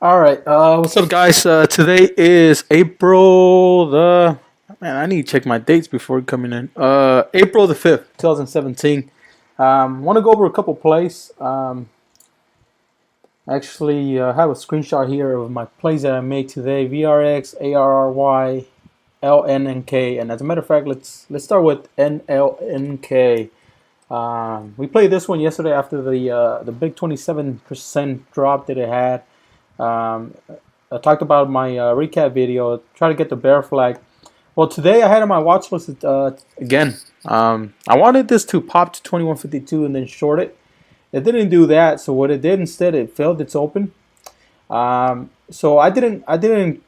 All right. What's up, guys? Today is April the. Man, I need to check my dates before coming in. April the 5th, 2017. Want to go over a couple plays. Actually, I have a screenshot here of my plays that I made today: VRX, ARRY, LNNK, and as a matter of fact, let's start with Nlnk. We played this one yesterday after the big 27% drop that it had. Um, I talked about my recap video. Try to get the bear flag. Well, today I had on my watch list again. I wanted this to pop to 2152 and then short it. It didn't do that. So what it did instead, it failed its open. So I didn't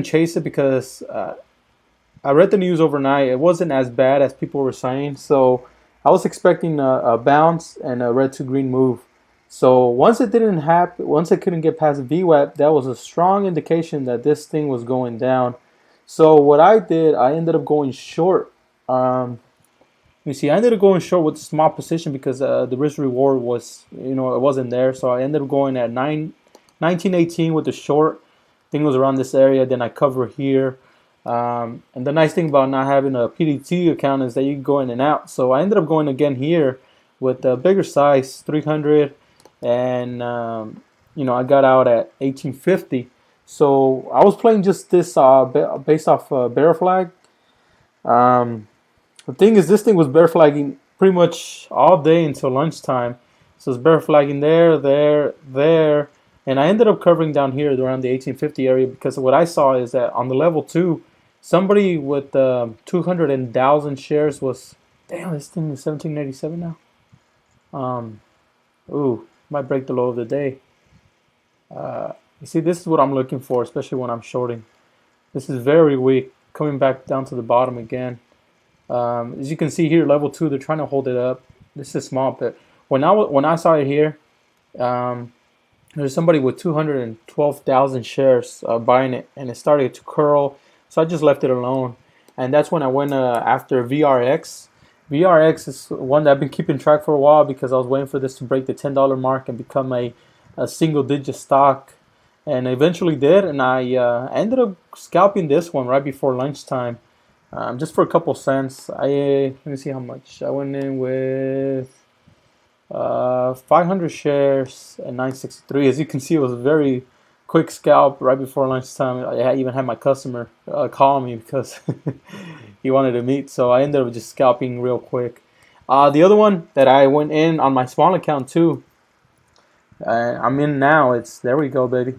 chase it because I read the news overnight. It wasn't as bad as people were saying. So I was expecting a bounce and a red to green move. So once it didn't happen, once it couldn't get past VWAP, that was a strong indication that this thing was going down. So what I did, I ended up going short. You see, I ended up going short with a small position because the risk reward was, it wasn't there. So I ended up going at 1918 with the short. I think it was around this area. Then I cover here. And the nice thing about not having a PDT account is that you can go in and out. So I ended up going again here with a bigger size, 300. And I got out at 1850. So I was playing just this based off bear flag. The thing is, this thing was bear flagging pretty much all day until lunchtime. So it's bear flagging there, there, and I ended up covering down here around the 1850 area because what I saw is that on the level 2, somebody with 200,000 shares was, damn, this thing is 1787 now. Ooh. Might break the low of the day. You see, this is what I'm looking for, especially when I'm shorting. This is very weak, coming back down to the bottom again. As you can see here, level 2, they're trying to hold it up. This is small, but when I saw it here, there's somebody with 212,000 shares buying it, and it started to curl. So I just left it alone, and that's when I went after VRX. VRX is one that I've been keeping track for a while because I was waiting for this to break the $10 mark and become a single-digit stock, and eventually did. And I ended up scalping this one right before lunchtime, just for a couple cents. Let me see how much I went in with. 500 shares at 963. As you can see, it was a very quick scalp right before lunchtime. I even had my customer call me because he wanted to meet, so I ended up just scalping real quick. The other one that I went in on my small account too, I'm in now. There we go, baby.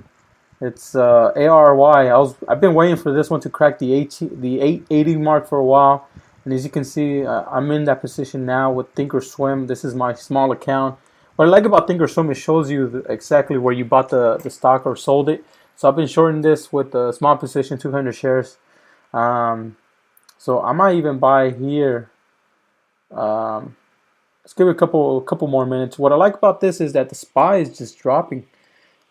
It's ARY. I've been waiting for this one to crack the 880 mark for a while, and as you can see, I'm in that position now with Thinkorswim. This is my small account. What I like about Thinkorswim, it shows you exactly where you bought the stock or sold it. So I've been shorting this with a small position, 200 shares. So I might even buy here. Let's give it a couple more minutes. What I like about this is that the SPY is just dropping.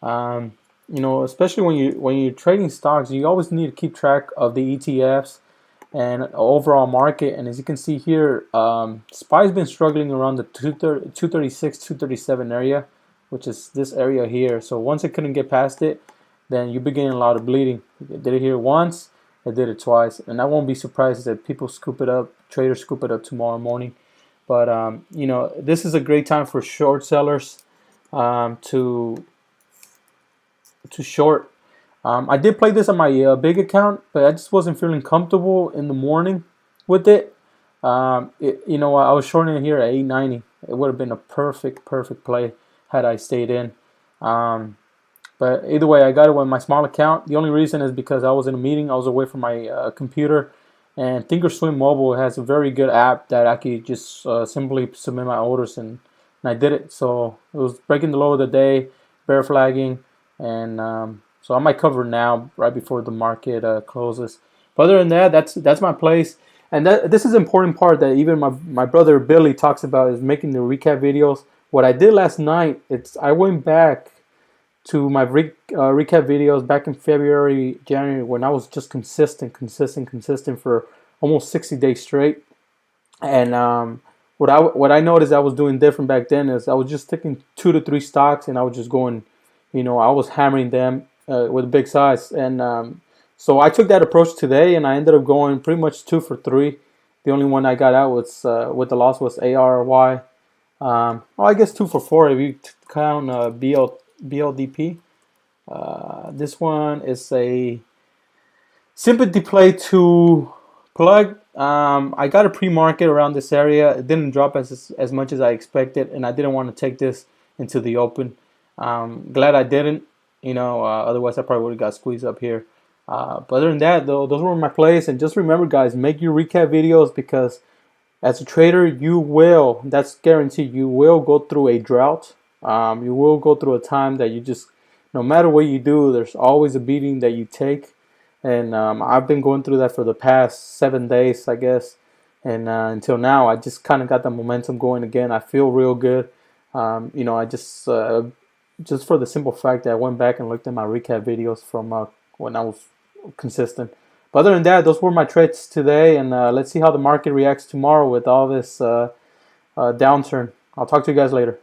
Especially when you're trading stocks, you always need to keep track of the ETFs and overall market. And as you can see here, SPY's been struggling around the 236, 237 area, which is this area here. So once it couldn't get past it, then you begin a lot of bleeding. It did it here once, it did it twice, and I won't be surprised if people scoop it up, traders scoop it up tomorrow morning. But this is a great time for short sellers to short. I did play this on my big account, but I just wasn't feeling comfortable in the morning with it. I was shorting it here at 890. It would have been a perfect play had I stayed in. But either way, I got it with my small account. The only reason is because I was in a meeting. I was away from my computer. And Thinkorswim Mobile has a very good app that I could just simply submit my orders, and I did it. So it was breaking the low of the day, bear flagging, and so I might cover now right before the market closes. But other than that, that's my place. And this is an important part that even my brother Billy talks about, is making the recap videos. What I did last night, I went back to my recap videos back in February, January, when I was just consistent for almost 60 days straight. And what I noticed I was doing different back then is I was just taking 2 to 3 stocks, and I was just going I was hammering them with a big size. And so I took that approach today, and I ended up going pretty much 2 for 3. The only one I got out was with the loss was ARY. Well, I guess 2 for 4 if you count BLDP. This one is a sympathy play to plug. I got a pre-market around this area. It didn't drop as much as I expected, and I didn't want to take this into the open. Glad I didn't. Otherwise I probably would have got squeezed up here. But other than that, though, those were my plays. And just remember, guys, make your recap videos, because as a trader, that's guaranteed, you will go through a drought. You will go through a time that you just, no matter what you do, there's always a beating that you take. And I've been going through that for the past 7 days, I guess. And until now, I just kind of got the momentum going again. I feel real good. I just for the simple fact that I went back and looked at my recap videos from when I was consistent. But other than that, those were my trades today. And let's see how the market reacts tomorrow with all this downturn. I'll talk to you guys later.